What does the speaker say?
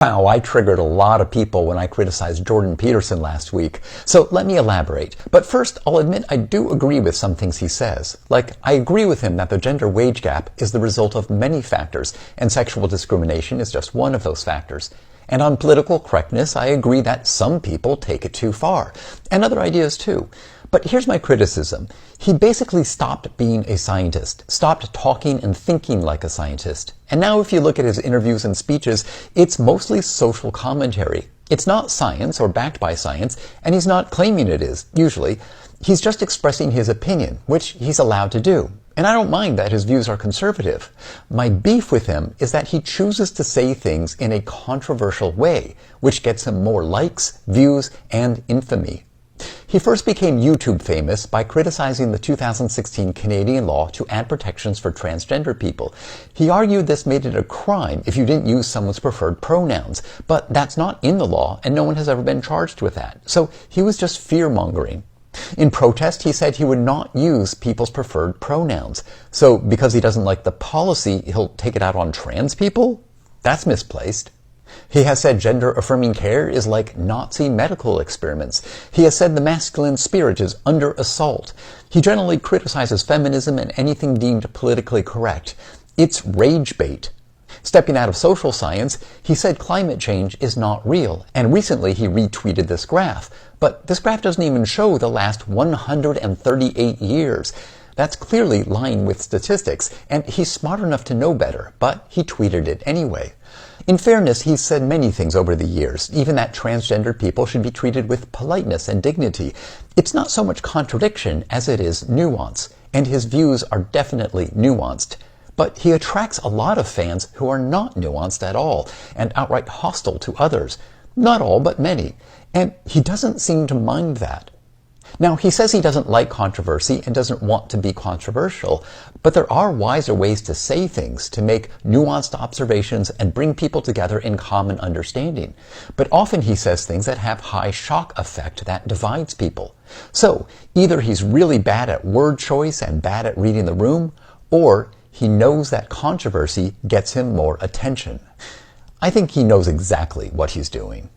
Wow, I triggered a lot of people when I criticized Jordan Peterson last week, so let me elaborate. But first, I'll admit I do agree with some things he says. Like, I agree with him that the gender wage gap is the result of many factors, and sexual discrimination is just one of those factors. And on political correctness, I agree that some people take it too far, and other ideas too. But here's my criticism. He basically stopped being a scientist, stopped talking and thinking like a scientist. And now if you look at his interviews and speeches, it's mostly social commentary. It's not science or backed by science, and he's not claiming it is, usually. He's just expressing his opinion, which he's allowed to do. And I don't mind that his views are conservative. My beef with him is that he chooses to say things in a controversial way, which gets him more likes, views, and infamy. He first became YouTube famous by criticizing the 2016 Canadian law to add protections for transgender people. He argued this made it a crime if you didn't use someone's preferred pronouns, but that's not in the law and no one has ever been charged with that. So he was just fear-mongering. In protest, he said he would not use people's preferred pronouns. So because he doesn't like the policy, he'll take it out on trans people? That's misplaced. He has said gender-affirming care is like Nazi medical experiments. He has said the masculine spirit is under assault. He generally criticizes feminism and anything deemed politically correct. It's rage bait. Stepping out of social science, he said climate change is not real, and recently he retweeted this graph. But this graph doesn't even show the last 138 years. That's clearly lying with statistics, and he's smart enough to know better, but he tweeted it anyway. In fairness, he's said many things over the years, even that transgender people should be treated with politeness and dignity. It's not so much contradiction as it is nuance, and his views are definitely nuanced. But he attracts a lot of fans who are not nuanced at all, and outright hostile to others. Not all, but many. And he doesn't seem to mind that. Now, he says he doesn't like controversy and doesn't want to be controversial, but there are wiser ways to say things, to make nuanced observations and bring people together in common understanding. But often he says things that have high shock effect that divides people. So, either he's really bad at word choice and bad at reading the room, or he knows that controversy gets him more attention. I think he knows exactly what he's doing.